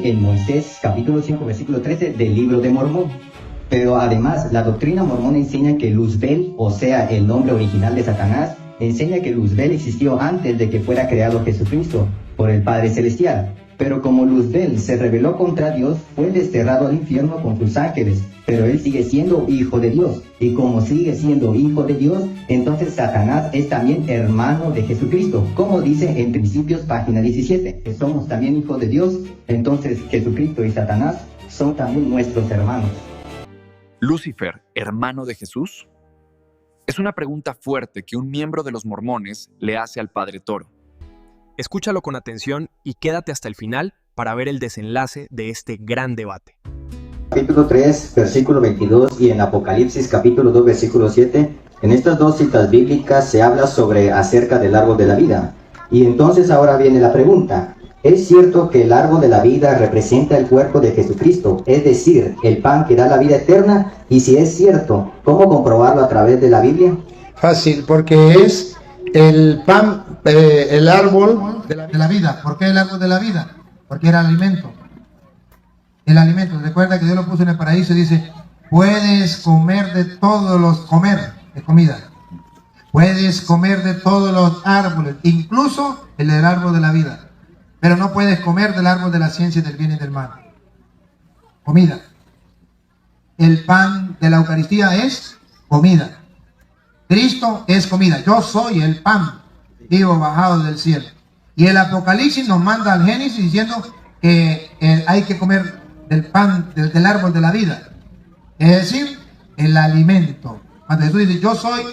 En Moisés, capítulo 5, versículo 13 del libro de Mormón. Pero además, la doctrina mormona enseña que Luzbel, o sea, el nombre original de Satanás, enseña que Luzbel existió antes de que fuera creado Jesucristo por el Padre Celestial. Pero como Luzbel se rebeló contra Dios, fue desterrado al infierno con sus ángeles. Pero él sigue siendo hijo de Dios. Y como sigue siendo hijo de Dios, entonces Satanás es también hermano de Jesucristo. Como dice en Principios, página 17, que somos también hijos de Dios, entonces Jesucristo y Satanás son también nuestros hermanos. ¿Lucifer, hermano de Jesús? Es una pregunta fuerte que un miembro de los mormones le hace al Padre Toro. Escúchalo con atención y quédate hasta el final para ver el desenlace de este gran debate. Capítulo 3, versículo 22 y en Apocalipsis capítulo 2, versículo 7, en estas dos citas bíblicas se habla acerca del árbol de la vida. Y entonces ahora viene la pregunta. ¿Es cierto que el árbol de la vida representa el cuerpo de Jesucristo, es decir, el pan que da la vida eterna? Y si es cierto, ¿cómo comprobarlo a través de la Biblia? Fácil, porque es el pan, el árbol de la vida. ¿Por qué el árbol de la vida? Porque era el alimento. El alimento, recuerda que Dios lo puso en el paraíso y dice, puedes comer de todos los, de comida. Puedes comer de todos los árboles, incluso el del árbol de la vida. Pero no puedes comer del árbol de la ciencia del bien y del mal. Comida. El pan de la Eucaristía es comida. Cristo es comida. Yo soy el pan vivo bajado del cielo. Y el Apocalipsis nos manda al Génesis diciendo que hay que comer del pan, del árbol de la vida. Es decir, el alimento. Cuando Jesús dice, yo soy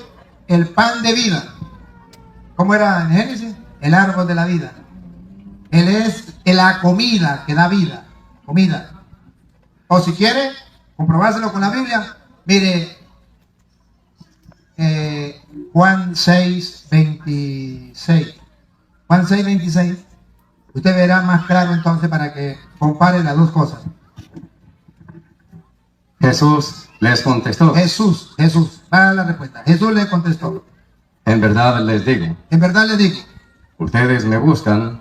el pan de vida. ¿Cómo era en Génesis? El árbol de la vida. Él es la comida que da vida. Comida. O si quiere comprobárselo con la Biblia, mire Juan 6, 26. Juan 6, 26. Usted verá más claro entonces para que compare las dos cosas. Jesús les contestó. Jesús, va la respuesta. Jesús le contestó. En verdad les digo. En verdad les digo. Ustedes me buscan,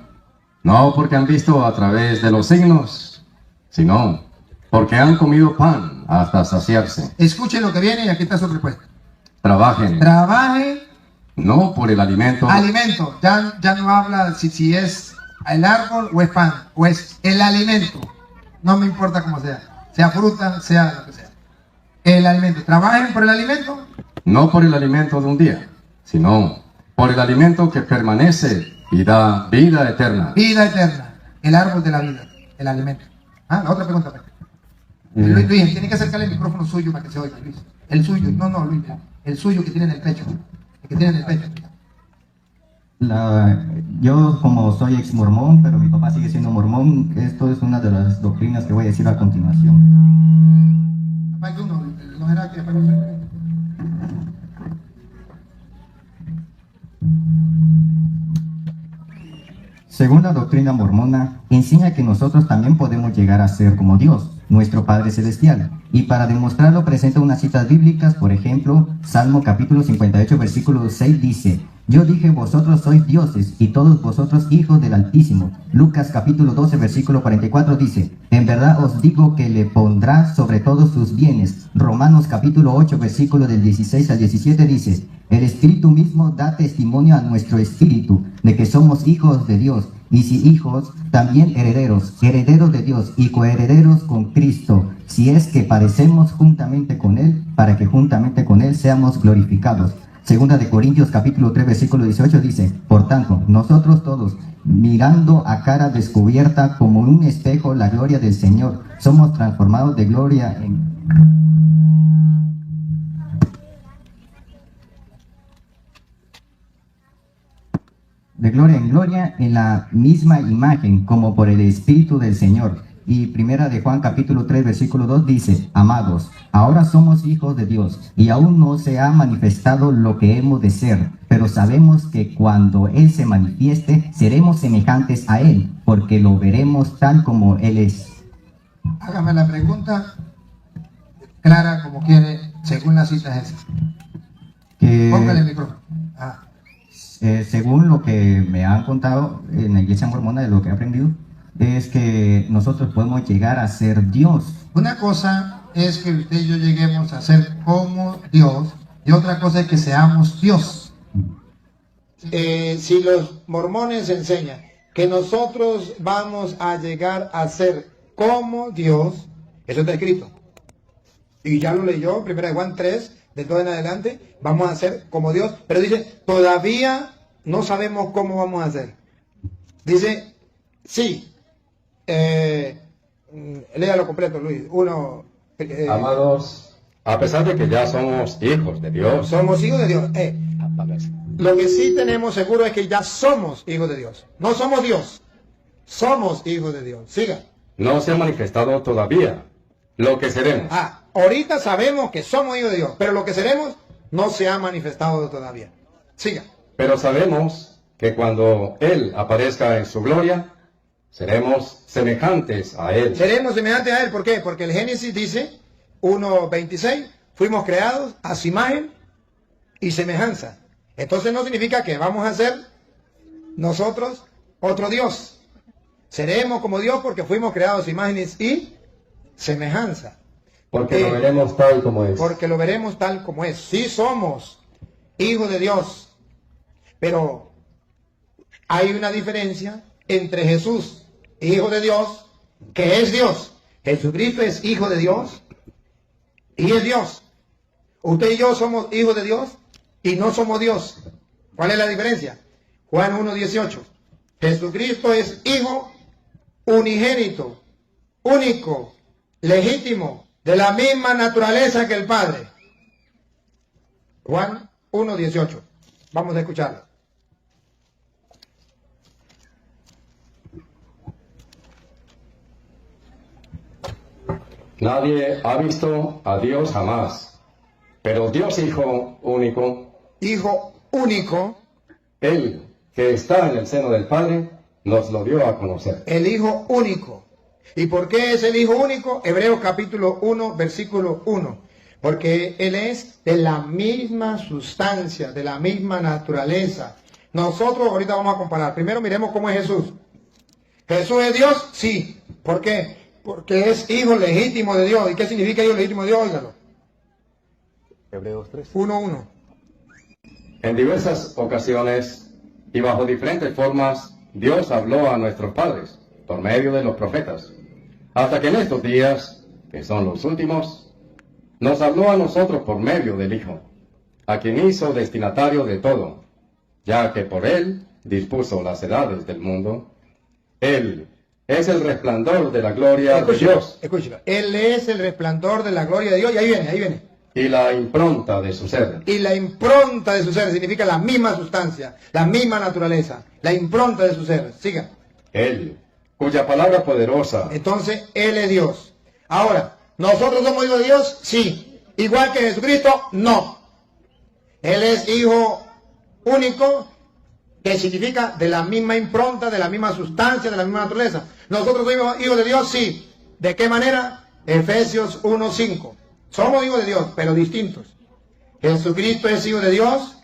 no porque han visto a través de los signos, sino porque han comido pan hasta saciarse. Escuchen lo que viene y aquí está su respuesta. Trabajen. Trabajen. No por el alimento. Alimento. Ya no habla si es el árbol o es pan, o es el alimento. No me importa cómo sea. Sea fruta, sea lo que sea. El alimento. Trabajen por el alimento. No por el alimento de un día, sino por el alimento que permanece y da vida eterna. Vida eterna. El árbol de la vida. El alimento. La otra pregunta. Luis, tiene que acercarle el micrófono suyo para que se oiga, Luis. El suyo. No, Luis. El suyo que tiene en el pecho. El que tiene en el pecho. Yo como soy ex mormón, pero mi papá sigue siendo mormón, esto es una de las doctrinas que voy a decir a continuación. Según la doctrina mormona, enseña que nosotros también podemos llegar a ser como Dios, nuestro Padre Celestial. Y para demostrarlo presenta unas citas bíblicas, por ejemplo, Salmo capítulo 58, versículo 6 dice, yo dije, vosotros sois dioses, y todos vosotros hijos del Altísimo. Lucas capítulo 12, versículo 44 dice, en verdad os digo que le pondrá sobre todos sus bienes. Romanos capítulo 8, versículo del 16 al 17 dice, el Espíritu mismo da testimonio a nuestro espíritu de que somos hijos de Dios, y si hijos, también herederos, herederos de Dios y coherederos con Cristo, si es que padecemos juntamente con Él, para que juntamente con Él seamos glorificados. Segunda de Corintios capítulo 3 versículo 18 dice, por tanto, nosotros todos, mirando a cara descubierta como un espejo la gloria del Señor, somos transformados de gloria en gloria en la misma imagen como por el Espíritu del Señor. Y primera de Juan capítulo 3 versículo 2 dice, amados, ahora somos hijos de Dios y aún no se ha manifestado lo que hemos de ser, pero sabemos que cuando Él se manifieste seremos semejantes a Él, porque lo veremos tal como Él es. Hágame la pregunta clara como quiere, según la cita esa. Póngale el micrófono. Según lo que me han contado en la iglesia mormona, de lo que he aprendido, es que nosotros podemos llegar a ser Dios. Una cosa es que usted y yo lleguemos a ser como Dios, y otra cosa es que seamos Dios. Si los mormones enseñan que nosotros vamos a llegar a ser como Dios, eso está escrito. Y ya lo leyó, 1 Juan 3, de todo en adelante, vamos a ser como Dios. Pero dice, todavía no sabemos cómo vamos a ser. Dice, sí. Léalo completo, Luis. Amados, a pesar de que ya somos hijos de Dios, Somos hijos de Dios. Lo que sí tenemos seguro es que ya somos hijos de Dios. No somos Dios. Somos hijos de Dios. Siga. no se ha manifestado todavía lo que seremos. Ahorita sabemos que somos hijos de Dios, pero lo que seremos no se ha manifestado todavía. Siga. Pero sabemos que cuando Él aparezca en su gloria, seremos semejantes a Él. Seremos semejantes a Él. ¿Por qué? Porque el Génesis dice, 1:26, fuimos creados a su imagen y semejanza. Entonces no significa que vamos a ser nosotros otro Dios. Seremos como Dios porque fuimos creados a su imagen y semejanza. Porque lo veremos tal como es. Porque lo veremos tal como es. Sí somos hijos de Dios, pero hay una diferencia entre Jesús, hijo de Dios, que es Dios. Jesucristo es hijo de Dios y es Dios. Usted y yo somos hijos de Dios y no somos Dios. ¿Cuál es la diferencia? Juan 1:18. Jesucristo es hijo unigénito, único, legítimo, de la misma naturaleza que el Padre. Juan 1:18. Vamos a escucharlo. Nadie ha visto a Dios jamás, pero Dios Hijo único, Hijo único, Él que está en el seno del Padre, nos lo dio a conocer. el Hijo único. ¿Y por qué es el Hijo único? Hebreos capítulo 1, versículo 1. Porque Él es de la misma sustancia, de la misma naturaleza. Nosotros ahorita vamos a comparar. Primero miremos cómo es Jesús. ¿Jesús es Dios? Sí. ¿Por qué? Porque es hijo legítimo de Dios. ¿Y qué significa hijo legítimo de Dios? Óigalo. Hebreos 3. 1:1. En diversas ocasiones y bajo diferentes formas, Dios habló a nuestros padres por medio de los profetas, hasta que en estos días, que son los últimos, nos habló a nosotros por medio del Hijo, a quien hizo destinatario de todo, ya que por Él dispuso las edades del mundo. Él es el resplandor de la gloria de Dios. Escúchelo. Él es el resplandor de la gloria de Dios. Y ahí viene. Y la impronta de su ser. Y la impronta de su ser significa la misma sustancia, la misma naturaleza, la impronta de su ser. Siga. Él, cuya palabra poderosa. Entonces, Él es Dios. Ahora, ¿nosotros somos hijos de Dios? Sí. Igual que Jesucristo, no. Él es hijo único, que significa de la misma impronta, de la misma sustancia, de la misma naturaleza. ¿Nosotros somos hijos de Dios? Sí. ¿De qué manera? Efesios 1:5. Somos hijos de Dios, pero distintos. Jesucristo es hijo de Dios,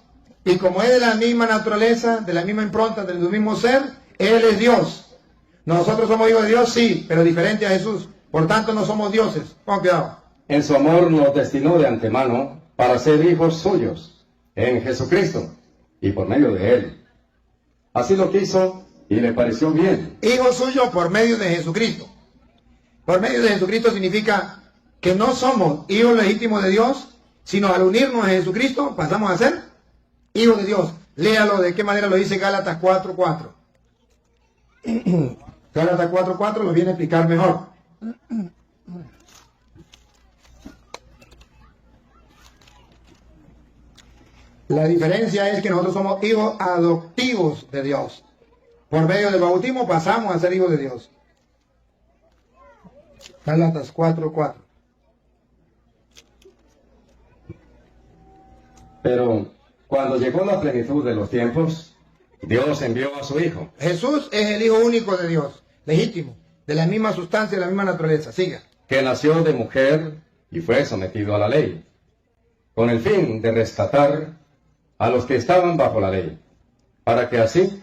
y como es de la misma naturaleza, de la misma impronta, del mismo ser, Él es Dios. Nosotros somos hijos de Dios, sí, pero diferente a Jesús. Por tanto, no somos dioses. Pon cuidado. En su amor nos destinó de antemano para ser hijos suyos en Jesucristo y por medio de Él. Así lo quiso y le pareció bien. Hijo suyo por medio de Jesucristo. Por medio de Jesucristo significa que no somos hijos legítimos de Dios, sino al unirnos a Jesucristo pasamos a ser hijos de Dios. Léalo de qué manera lo dice Gálatas 4:4. Gálatas 4:4 lo viene a explicar mejor. La diferencia es que nosotros somos hijos adoptivos de Dios. Por medio del bautismo pasamos a ser hijos de Dios. Gálatas 4:4. Pero cuando llegó la plenitud de los tiempos, Dios envió a su Hijo. Jesús es el Hijo único de Dios, legítimo, de la misma sustancia, de la misma naturaleza. Siga. Que nació de mujer y fue sometido a la ley, con el fin de rescatar a los que estaban bajo la ley, para que así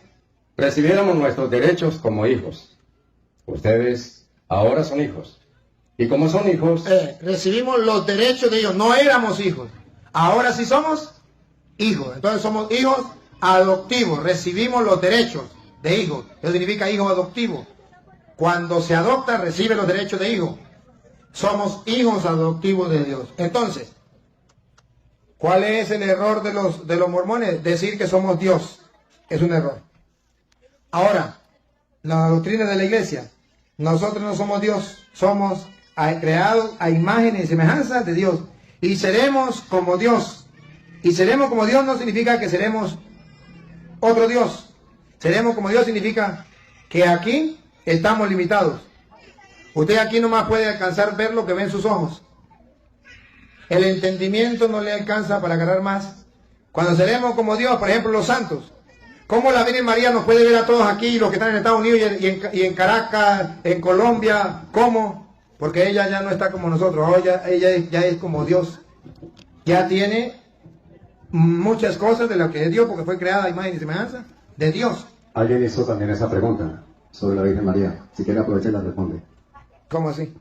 recibiéramos nuestros derechos como hijos. Ustedes ahora son hijos. Y como son hijos, recibimos los derechos de ellos. No éramos hijos. Ahora sí somos hijos. Entonces somos hijos adoptivos. Recibimos los derechos de hijos. Eso significa hijo adoptivo. Cuando se adopta, recibe los derechos de hijo. Somos hijos adoptivos de Dios. Entonces, ¿cuál es el error de los mormones? Decir que somos Dios. Es un error. Ahora, la doctrina de la iglesia. Nosotros no somos Dios. Somos creados a imagen y semejanza de Dios. Y seremos como Dios. Y seremos como Dios no significa que seremos otro Dios. Seremos como Dios significa que aquí estamos limitados. Usted aquí nomás puede alcanzar ver lo que ven sus ojos. El entendimiento no le alcanza para agarrar más. Cuando seremos como Dios, por ejemplo, los santos. ¿Cómo la Virgen María nos puede ver a todos aquí, los que están en Estados Unidos y en Caracas, en Colombia? ¿Cómo? Porque ella ya no está como nosotros. Ahora ella ya es como Dios. Ya tiene muchas cosas de lo que es Dios, porque fue creada a imagen y semejanza de Dios. Alguien hizo también esa pregunta sobre la Virgen María. Si quiere aprovechar y la responde. ¿Cómo así?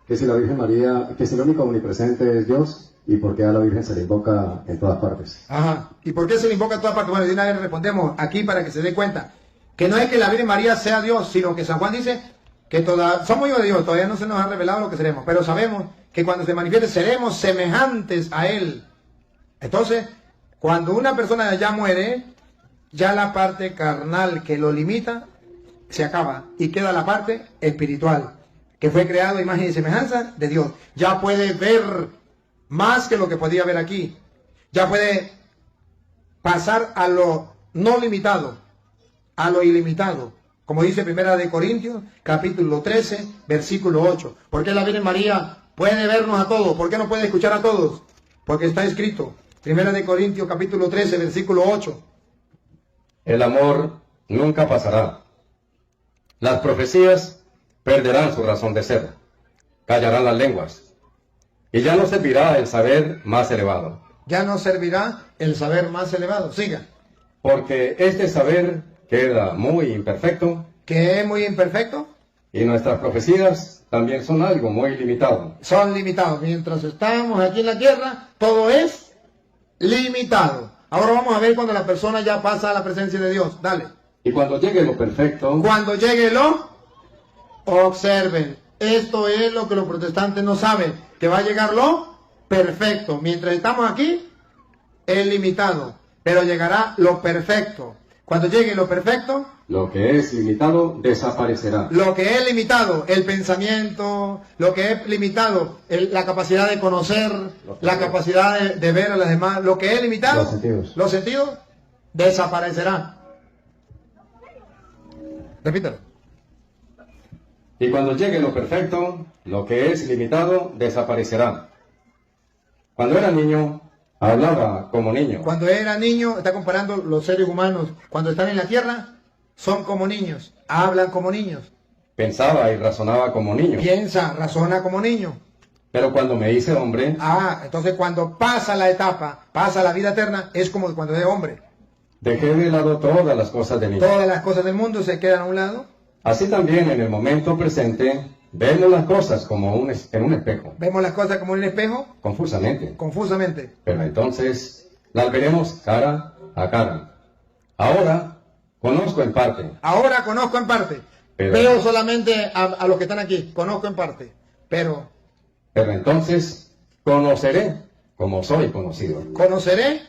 Que si la Virgen María, que si el único omnipresente es Dios, y por qué a la Virgen se le invoca en todas partes. Ajá. ¿Y por qué se le invoca en todas partes? Bueno, de una vez respondemos aquí para que se dé cuenta. Que no es que la Virgen María sea Dios, sino que San Juan dice que somos hijos de Dios, todavía no se nos ha revelado lo que seremos, pero sabemos que cuando se manifieste seremos semejantes a Él. Entonces, cuando una persona ya muere, ya la parte carnal que lo limita se acaba y queda la parte espiritual, que fue creado a imagen y semejanza de Dios. Ya puede ver más que lo que podía ver aquí. Ya puede pasar a lo no limitado, a lo ilimitado. Como dice Primera de Corintios, capítulo 13, versículo 8. ¿Por qué la Virgen María puede vernos a todos? ¿Por qué no puede escuchar a todos? Porque está escrito, Primera de Corintios, capítulo 13, versículo 8. el amor nunca pasará. Las profecías perderán su razón de ser. Callarán las lenguas. Y ya no servirá el saber más elevado. Ya no servirá el saber más elevado. Siga. Porque este saber queda muy imperfecto. Que es muy imperfecto. Y nuestras profecías también son algo muy limitado. Son limitados. Mientras estamos aquí en la tierra, todo es limitado. Ahora vamos a ver cuando la persona ya pasa a la presencia de Dios. Dale. Y cuando llegue lo perfecto, Cuando llegue lo, observen. Esto es lo que los protestantes no saben. Que va a llegar lo perfecto. Mientras estamos aquí, es limitado. Pero llegará lo perfecto. Cuando llegue lo perfecto, lo que es limitado desaparecerá. lo que es limitado, el pensamiento, lo que es limitado, la capacidad de conocer, la capacidad de ver a las demás, lo que es limitado, los sentidos desaparecerán. Repítalo. Y cuando llegue lo perfecto, lo que es limitado desaparecerá. Cuando era niño, hablaba como niño. Cuando era niño, está comparando los seres humanos. Cuando están en la tierra, son como niños, hablan como niños. Pensaba y razonaba como niño. Piensa, razona como niño. Pero cuando me hice hombre, Entonces cuando pasa la etapa, pasa la vida eterna, es como cuando es hombre. dejé de lado todas las cosas de niño. Todas las cosas del mundo se quedan a un lado. Así también en el momento presente, vemos las cosas como en un espejo, Vemos las cosas como en un espejo, confusamente. confusamente. Pero entonces las veremos cara a cara. Ahora conozco en parte, Ahora conozco en parte. Pero- Veo solamente a los que están aquí. Conozco en parte. Pero pero entonces conoceré como soy conocido. conoceré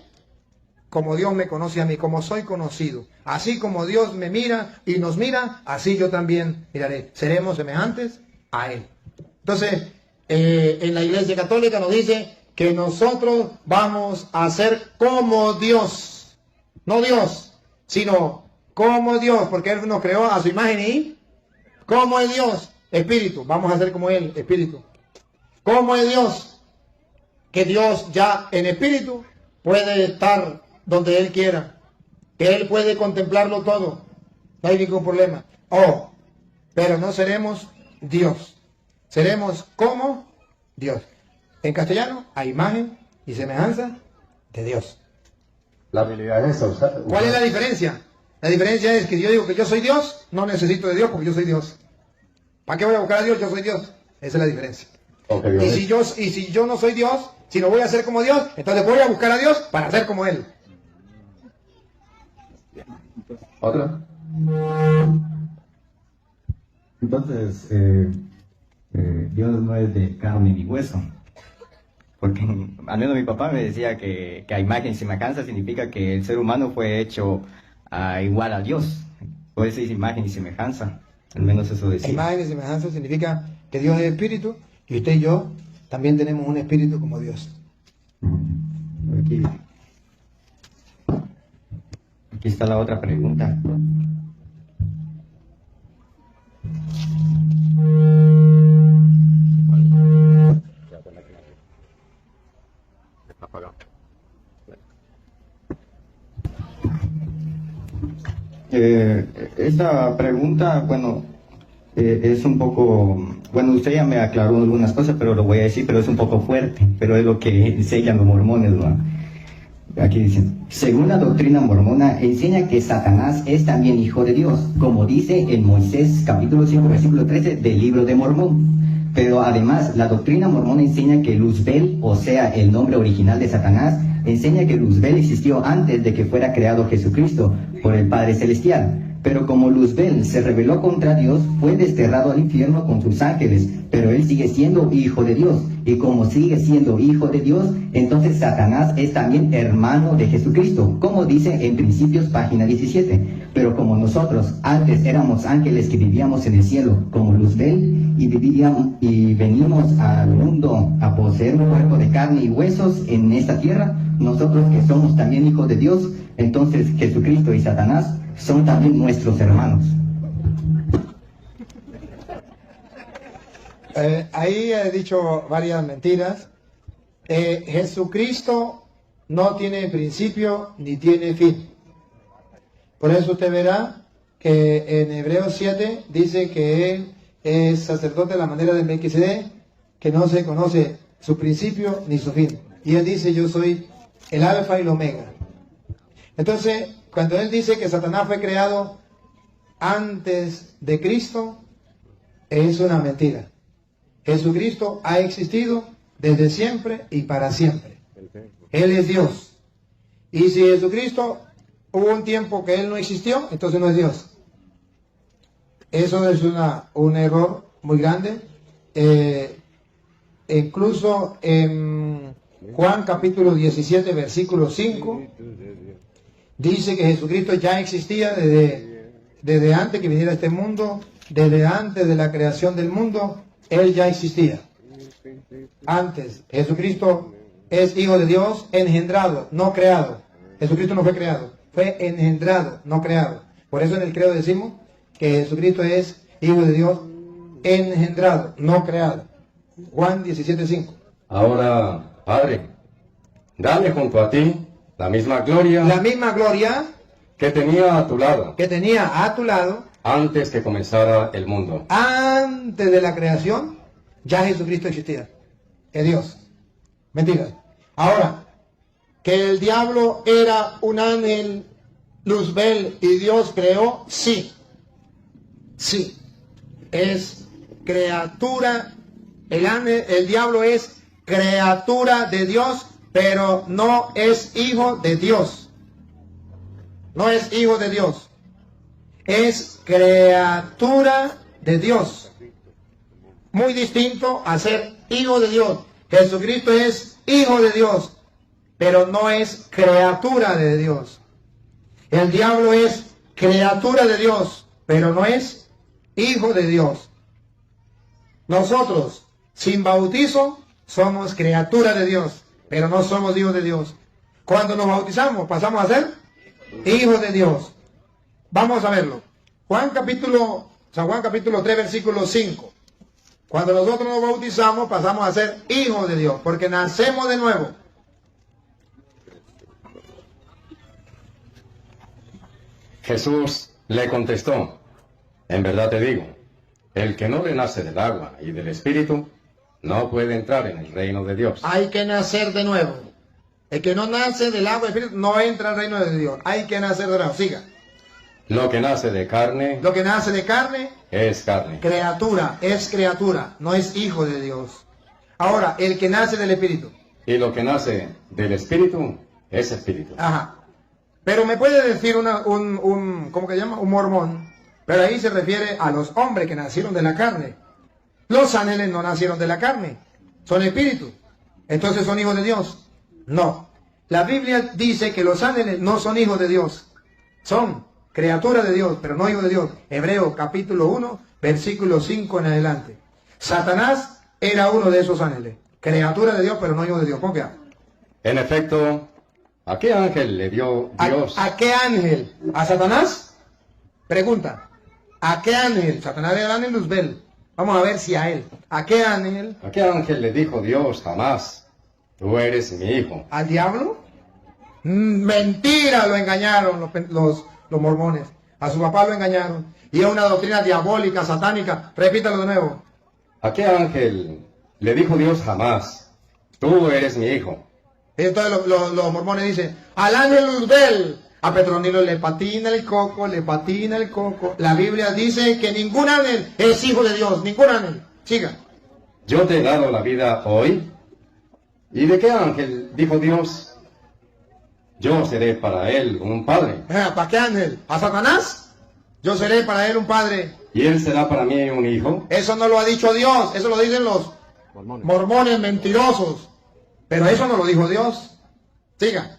como Dios me conoce a mí, como soy conocido. Así como Dios me mira y nos mira, así yo también miraré. Seremos semejantes a Él. Entonces, en la Iglesia Católica nos dice que nosotros vamos a ser como Dios. No Dios, sino como Dios, porque Él nos creó a su imagen y como es Dios, Espíritu. Vamos a ser como Él, Espíritu. ¿Cómo es Dios? Que Dios ya en Espíritu puede estar donde Él quiera. Que Él puede contemplarlo todo. No hay ningún problema. Pero no seremos Dios. Seremos como Dios. En castellano, a imagen y semejanza de Dios. La habilidad es esa. ¿Cuál es la diferencia? La diferencia es que yo digo que yo soy Dios, no necesito de Dios porque yo soy Dios. ¿Para qué voy a buscar a Dios? Yo soy Dios. Esa es la diferencia. Ok, Y si yo no soy Dios, si no voy a ser como Dios, entonces voy a buscar a Dios para ser como Él. ¿Otra? Entonces, Dios no es de carne ni hueso. Porque al menos mi papá me decía que a imagen y semejanza significa que el ser humano fue hecho igual a Dios. Por eso es imagen y semejanza. Al menos eso decía. Imagen y semejanza significa que Dios es espíritu y usted y yo también tenemos un espíritu como Dios. Aquí está la otra pregunta. Esta pregunta, bueno, es un poco, bueno, usted ya me aclaró algunas cosas, pero lo voy a decir, pero es un poco fuerte, pero es lo que enseñan los mormones, ¿no? Aquí dicen, según la doctrina mormona, enseña que Satanás es también hijo de Dios, como dice en Moisés capítulo 5, versículo 13 del libro de Mormón. Pero además, la doctrina mormona enseña que Luzbel, o sea, el nombre original de Satanás, enseña que Luzbel existió antes de que fuera creado Jesucristo por el Padre Celestial. Pero como Luzbel se rebeló contra Dios, fue desterrado al infierno con sus ángeles, pero él sigue siendo hijo de Dios. Y como sigue siendo hijo de Dios, entonces Satanás es también hermano de Jesucristo, como dice en Principios, página 17. Pero como nosotros antes éramos ángeles que vivíamos en el cielo, como Luzbel, y venimos al mundo a poseer un cuerpo de carne y huesos en esta tierra, nosotros que somos también hijos de Dios, entonces Jesucristo y Satanás son también nuestros hermanos. Ahí he dicho varias mentiras. Jesucristo no tiene principio ni tiene fin. Por eso usted verá que en Hebreos 7 dice que Él es sacerdote de la manera de Melquisedec, que no se conoce su principio ni su fin. Y Él dice, yo soy el alfa y el omega. Entonces, cuando Él dice que Satanás fue creado antes de Cristo, es una mentira. Jesucristo ha existido desde siempre y para siempre. Él es Dios. Y si Jesucristo hubo un tiempo que Él no existió, entonces no es Dios. Eso es un error muy grande. Incluso en Juan capítulo 17, versículo 5, dice que Jesucristo ya existía desde antes que viniera a este mundo, desde antes de la creación del mundo. Él ya existía. Antes, Jesucristo es hijo de Dios, engendrado, no creado. Jesucristo no fue creado, fue engendrado, no creado. Por eso en el credo decimos que Jesucristo es hijo de Dios, engendrado, no creado. Juan 17:5. Ahora, Padre, dale junto a ti la misma gloria Que tenía a tu lado antes que comenzara el mundo. Antes de la creación, ya Jesucristo existía. Es Dios. Mentira. Ahora, que el diablo era un ángel, Luzbel, y Dios creó, sí. Sí. Es criatura. El diablo es criatura de Dios, pero no es hijo de Dios. No es hijo de Dios. Es criatura de Dios. Muy distinto a ser hijo de Dios. Jesucristo es hijo de Dios, pero no es criatura de Dios. El diablo es criatura de Dios, pero no es hijo de Dios. Nosotros, sin bautizo, somos criatura de Dios, pero no somos hijos de Dios. Cuando nos bautizamos, pasamos a ser hijos de Dios. Vamos a verlo. San Juan capítulo 3, versículo 5. Cuando nosotros nos bautizamos, pasamos a ser hijos de Dios, porque nacemos de nuevo. Jesús le contestó, en verdad te digo, el que no le nace del agua y del Espíritu, no puede entrar en el reino de Dios. Hay que nacer de nuevo. El que no nace del agua y del Espíritu no entra al reino de Dios. Hay que nacer de nuevo. Siga. Lo que nace de carne Lo que nace de carne, es carne. criatura, es criatura, no es hijo de Dios. Ahora, el que nace del Espíritu. Y lo que nace del Espíritu es espíritu. Ajá. Pero me puede decir ¿cómo que se llama? Un mormón. Pero ahí se refiere a los hombres que nacieron de la carne. Los ángeles no nacieron de la carne, son espíritus. Entonces son hijos de Dios. No. La Biblia dice que los ángeles no son hijos de Dios. Son criaturas de Dios, pero no hijos de Dios. Hebreos capítulo 1, versículo 5 en adelante. Satanás era uno de esos ángeles. Criatura de Dios, pero no hijo de Dios. ¿Por qué? En efecto, ¿a qué ángel le dio Dios? ¿A qué ángel? ¿A Satanás? Pregunta. ¿A qué ángel? Satanás era el ángel Luzbel. Vamos a ver si a él. ¿A qué ángel? ¿A qué ángel le dijo Dios jamás? Tú eres mi hijo. ¿Al diablo? Mentira, lo engañaron los mormones. A su papá lo engañaron. Y es una doctrina diabólica, satánica. Repítalo de nuevo. ¿A qué ángel le dijo Dios jamás? Tú eres mi hijo. Y entonces los mormones dicen, al ángel Luzbel. A Petronilo le patina el coco, le patina el coco. La Biblia dice que ningún ángel es hijo de Dios, ningún ángel. Siga. Yo te he dado la vida hoy. ¿Y de qué ángel dijo Dios? Yo seré para él un padre. ¿Para qué ángel? ¿A Satanás? Yo seré para él un padre. ¿Y él será para mí un hijo? Eso no lo ha dicho Dios, eso lo dicen los mormones mentirosos. Pero eso no lo dijo Dios. Siga.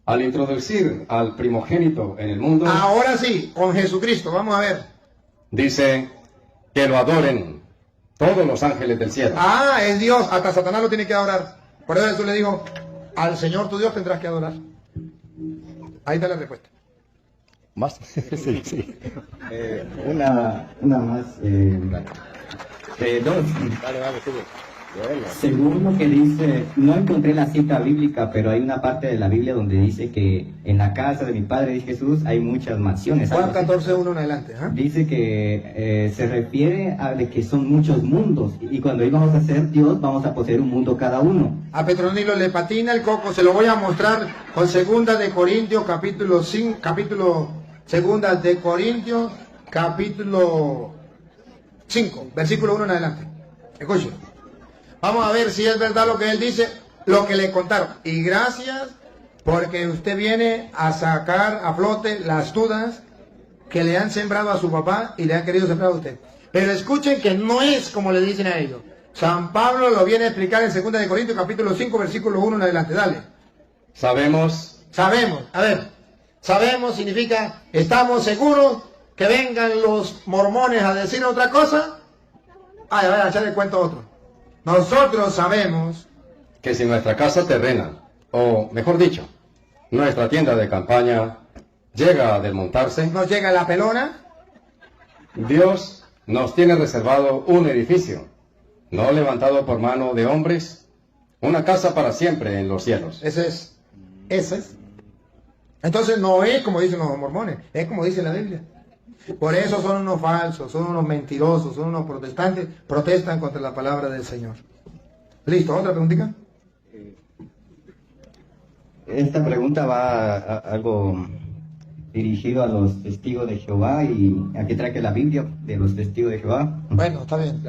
Al introducir al primogénito en el mundo, Ahora sí, con Jesucristo, vamos a ver. dice que lo adoren todos los ángeles del cielo. Ah, es Dios, hasta Satanás lo tiene que adorar. Por eso Jesús le dijo, al Señor tu Dios tendrás que adorar. Ahí está la respuesta. ¿Más? Sí, sí. Una más. Dos. Según lo que dice, no encontré la cita bíblica, pero hay una parte de la Biblia donde dice que en la casa de mi Padre Jesús hay muchas mansiones. Juan algo así. 14:1 en adelante. ¿Ah? Dice que se refiere a de que son muchos mundos y cuando íbamos a ser Dios vamos a poseer un mundo cada uno. A Petronilo le patina el coco, se lo voy a mostrar con 2 de Corintios capítulo 5, Segunda de Corintios capítulo 5, versículo 1 en adelante. Escuchen. Vamos a ver si es verdad lo que él dice, lo que le contaron. Y gracias porque usted viene a sacar a flote las dudas que le han sembrado a su papá y le han querido sembrar a usted. Pero escuchen que no es como le dicen a ellos. San Pablo lo viene a explicar en 2 de Corintios capítulo 5, versículo 1 en adelante. Dale. Sabemos A ver. Sabemos significa, estamos seguros que vengan los mormones a decir otra cosa. Ay, a ver, ya le cuento otro. Nosotros sabemos que si nuestra casa terrena, o mejor dicho, nuestra tienda de campaña, llega a desmontarse, nos llega la pelona. Dios nos tiene reservado un edificio, no levantado por mano de hombres, una casa para siempre en los cielos. Ese es. Entonces no es como dicen los mormones, es como dice la Biblia. Por eso son unos falsos, son unos mentirosos, son unos protestantes, protestan contra la palabra del Señor. ¿Listo? ¿Otra preguntita? Esta pregunta va a algo dirigido a los testigos de Jehová y aquí trae que la Biblia de los testigos de Jehová. Bueno, está bien.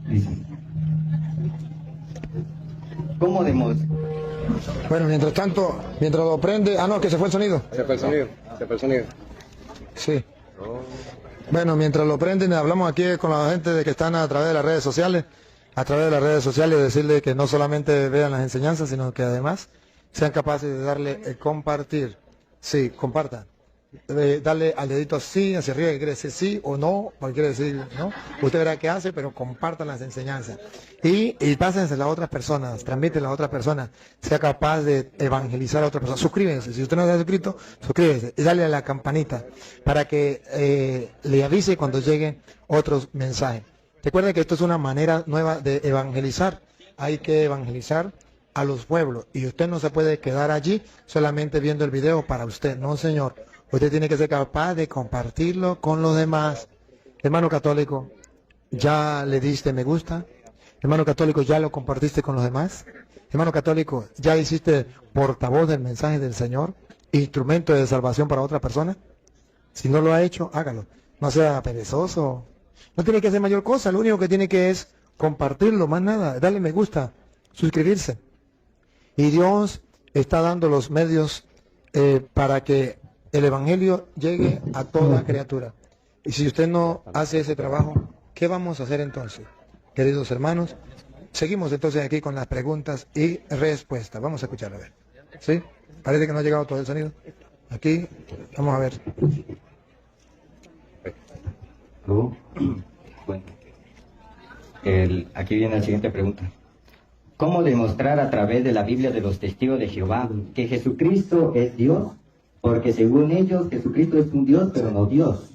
Dice, ¿cómo demos? Bueno, mientras tanto, mientras lo prende... Ah, no, que se fue el sonido. Se fue el sonido. Sí. Bueno, mientras lo prenden, hablamos aquí con la gente de que están a través de las redes sociales. A través de las redes sociales, decirle que no solamente vean las enseñanzas, sino que además sean capaces de darle el compartir. Sí, compartan. Darle al dedito así, hacia arriba, que quiere decir sí o no, o quiere decir no. Usted verá qué hace, pero compartan las enseñanzas. Y pásense a otras personas, transmiten a otras personas, sea capaz de evangelizar a otras personas. Suscríbense, si usted no se ha suscrito, suscríbese y dale a la campanita para que le avise cuando lleguen otros mensajes. Recuerden que esto es una manera nueva de evangelizar. Hay que evangelizar a los pueblos y usted no se puede quedar allí solamente viendo el video para usted. No, señor. Usted tiene que ser capaz de compartirlo con los demás. Hermano católico, ¿ya le diste me gusta? Hermano católico, ¿ya lo compartiste con los demás? Hermano católico, ¿ya hiciste portavoz del mensaje del Señor? ¿Instrumento de salvación para otra persona? Si no lo ha hecho, hágalo. No sea perezoso. No tiene que hacer mayor cosa. Lo único que tiene que es compartirlo, más nada. Darle me gusta, suscribirse. Y Dios está dando los medios para que el Evangelio llegue a toda criatura. Y si usted no hace ese trabajo, ¿qué vamos a hacer entonces? Queridos hermanos, seguimos entonces aquí con las preguntas y respuestas. Vamos a escuchar, a ver. ¿Sí? Parece que no ha llegado todo el sonido. Aquí, vamos a ver. Bueno, aquí viene la siguiente pregunta. ¿Cómo demostrar a través de la Biblia de los testigos de Jehová que Jesucristo es Dios? Porque según ellos, Jesucristo es un Dios, pero no Dios.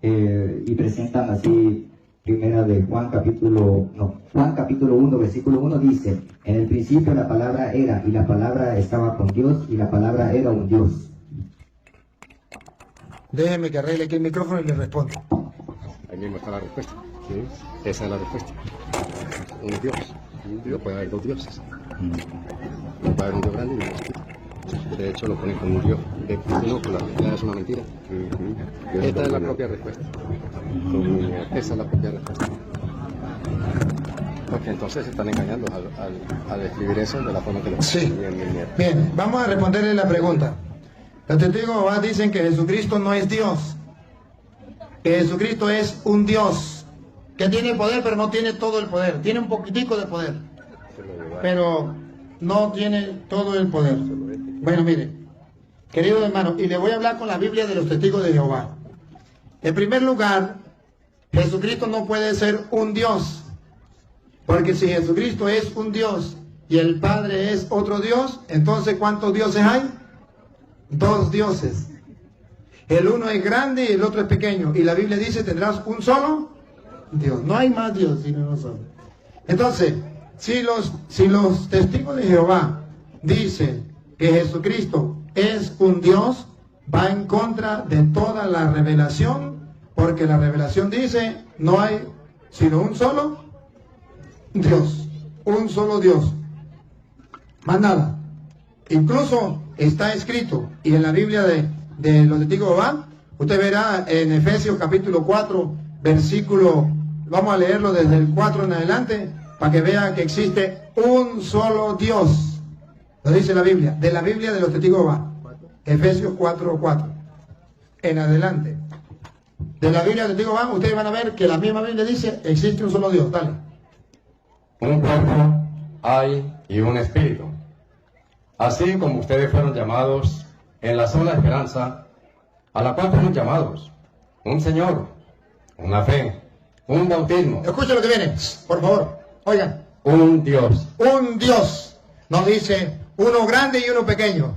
Y presentan así, primera de Juan capítulo 1, versículo 1 dice: en el principio la palabra era, y la palabra estaba con Dios, y la palabra era un Dios. Déjeme que arregle aquí el micrófono y le respondo. Ahí mismo está la respuesta. ¿Sí? Esa es la respuesta. Un Dios. No puede haber dos dioses. No puede haber un Dios grande y un Dios chiquito. De hecho, lo ponen como un Dios. No, la realidad es una mentira. Esta es la propia respuesta. Esa es la propia respuesta. Porque entonces se están engañando al describir eso de la forma que lo Sí. Bien, vamos a responderle la pregunta. Los testigos de Jehová dicen que Jesucristo no es Dios. Que Jesucristo es un Dios que tiene poder, pero no tiene todo el poder. Tiene un poquitico de poder, pero no tiene todo el poder. Bueno, mire, queridos hermanos, y le voy a hablar con la Biblia de los testigos de Jehová. En primer lugar, Jesucristo no puede ser un Dios, porque si Jesucristo es un Dios y el Padre es otro Dios, entonces ¿cuántos dioses hay? Dos dioses. El uno es grande y el otro es pequeño. Y la Biblia dice, tendrás un solo Dios. No hay más Dios sino uno solo. Entonces, si los testigos de Jehová dicen que Jesucristo es un Dios, va en contra de toda la revelación, porque la revelación dice, no hay sino un solo Dios. Un solo Dios. Más nada. Incluso está escrito, y en la Biblia de los testigos de Jehová, usted verá en Efesios capítulo 4, versículo, vamos a leerlo desde el 4 en adelante, para que vea que existe un solo Dios. Lo dice la Biblia, de la Biblia de los testigos de Jehová. Efesios 4:4. En adelante. De la Biblia de los testigos de Jehová, ustedes van a ver que la misma Biblia dice, existe un solo Dios. Dale. Un cuerpo hay y un espíritu. Así como ustedes fueron llamados en la sola esperanza a la cual fueron llamados. Un Señor, una fe, un bautismo. Escuchen lo que viene, por favor. Oigan. Un Dios. Un Dios. No dice uno grande y uno pequeño.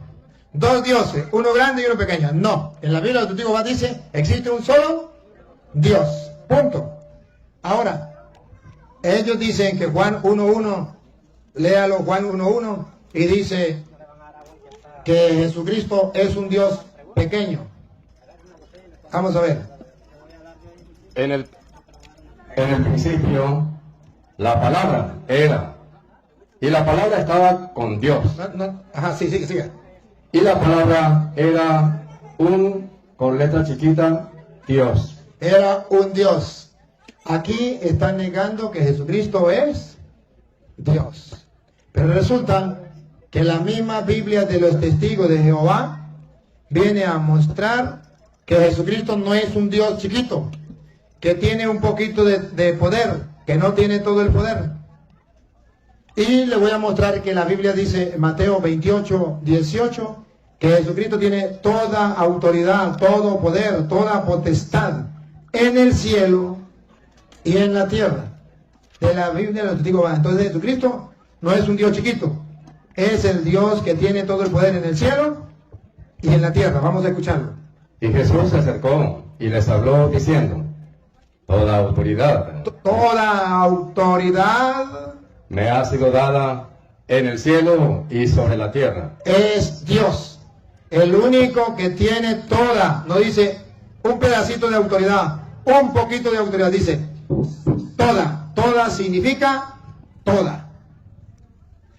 Dos dioses, uno grande y uno pequeño. No. En la Biblia del Testigo de Jehová dice, existe un solo Dios. Punto. Ahora, ellos dicen que Juan 1:1, léalo Juan 1:1, y dice que Jesucristo es un Dios pequeño. Vamos a ver. En el principio, la palabra era, y la palabra estaba con Dios. Ajá, sí, sigue. Y la palabra era con letra chiquita, Dios. Era un Dios. Aquí están negando que Jesucristo es Dios. Pero resulta que la misma Biblia de los testigos de Jehová viene a mostrar que Jesucristo no es un Dios chiquito, que tiene un poquito de poder, que no tiene todo el poder. Y le voy a mostrar que la Biblia dice en Mateo 28:18 que Jesucristo tiene toda autoridad, todo poder, toda potestad en el cielo y en la tierra. De la Biblia de los testigos de Jehová. Entonces Jesucristo no es un Dios chiquito, es el Dios que tiene todo el poder en el cielo y en la tierra. Vamos a escucharlo. Y Jesús se acercó y les habló diciendo, toda autoridad me ha sido dada en el cielo y sobre la tierra. Es Dios, el único que tiene toda, no dice un pedacito de autoridad, un poquito de autoridad, dice toda significa toda.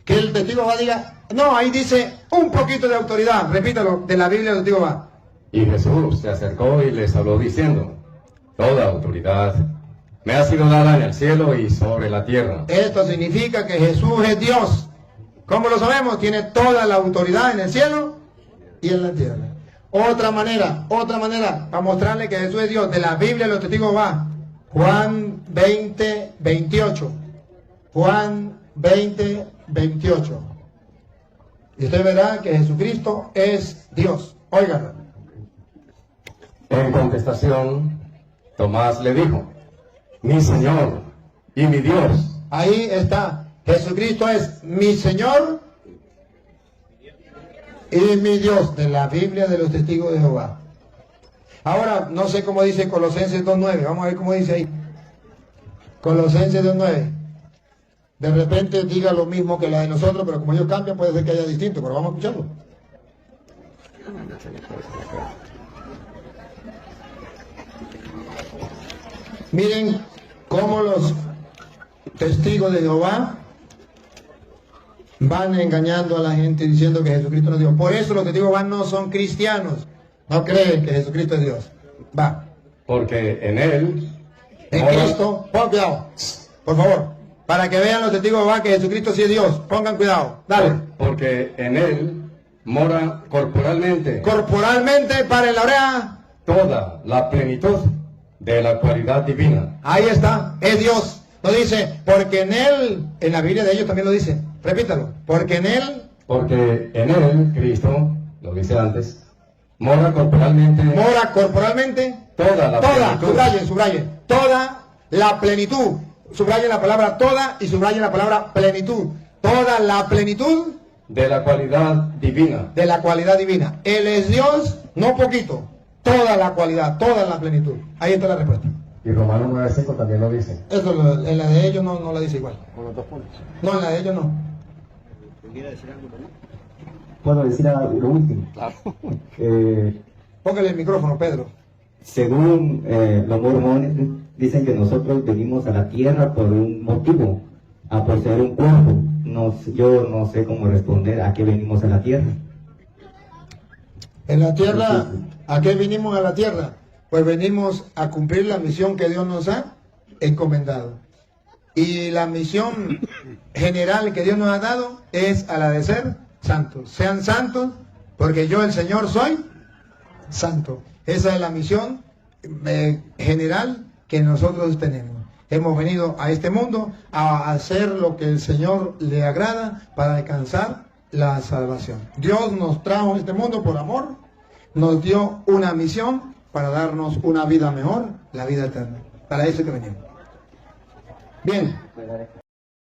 Que el testigo va a diga, no, ahí dice un poquito de autoridad, repítalo, de la Biblia del testigo va. Y Jesús se acercó y les habló diciendo, toda autoridad me ha sido dada en el cielo y sobre la tierra. Esto significa que Jesús es Dios. ¿Cómo lo sabemos? Tiene toda la autoridad en el cielo y en la tierra. Otra manera, para mostrarle que Jesús es Dios, de la Biblia de los testigos va, Juan 20, 28. Juan 20, 28. Y usted verá que Jesucristo es Dios. Óigalo. En contestación, Tomás le dijo, mi Señor y mi Dios. Ahí está. Jesucristo es mi Señor y mi Dios, de la Biblia de los testigos de Jehová. Ahora, no sé cómo dice Colosenses 2.9. Vamos a ver cómo dice ahí. Colosenses 2.9. De repente diga lo mismo que la de nosotros, pero como ellos cambian puede ser que haya distinto, pero vamos a escucharlo. Miren cómo los testigos de Jehová van engañando a la gente diciendo que Jesucristo no es Dios. Por eso los testigos de Jehová no son cristianos. No creen que Jesucristo es Dios. Va. Porque en él... En Cristo, pon cuidado. Por favor. Para que vean los testigos de Jehová que Jesucristo sí es Dios. Pongan cuidado. Dale. Porque en él mora corporalmente. Corporalmente, para la oreja. Toda la plenitud de la cualidad divina. Ahí está. Es Dios. No dice, porque en él, en la Biblia de ellos también lo dice. Repítalo. Porque en él. Porque en él, Cristo, lo dice antes, mora corporalmente. Mora corporalmente. Toda la plenitud. Subrayen. Toda la plenitud. Subrayen la palabra toda y subrayen la palabra plenitud. Toda la plenitud. De la cualidad divina. De la cualidad divina. Él es Dios, no poquito. Toda la cualidad, toda la plenitud. Ahí está la respuesta. Y Romanos 9:5 también lo dice. Eso en la de ellos no la dice igual. Con los 2 puntos. No, en la de ellos no. ¿Puedo decir lo último? Claro. Póngale el micrófono, Pedro. Según los mormones, dicen que nosotros venimos a la tierra por un motivo, a poseer un cuerpo. Yo no sé cómo responder a qué venimos a la tierra. En la tierra, ¿a qué vinimos a la tierra? Pues venimos a cumplir la misión que Dios nos ha encomendado. Y la misión general que Dios nos ha dado es a la de ser santos. Sean santos, porque yo, el Señor, soy santo. Esa es la misión general que nosotros tenemos. Hemos venido a este mundo a hacer lo que el Señor le agrada para alcanzar la salvación. Dios nos trajo a este mundo por amor, nos dio una misión para darnos una vida mejor, la vida eterna. Para eso que venimos. Bien.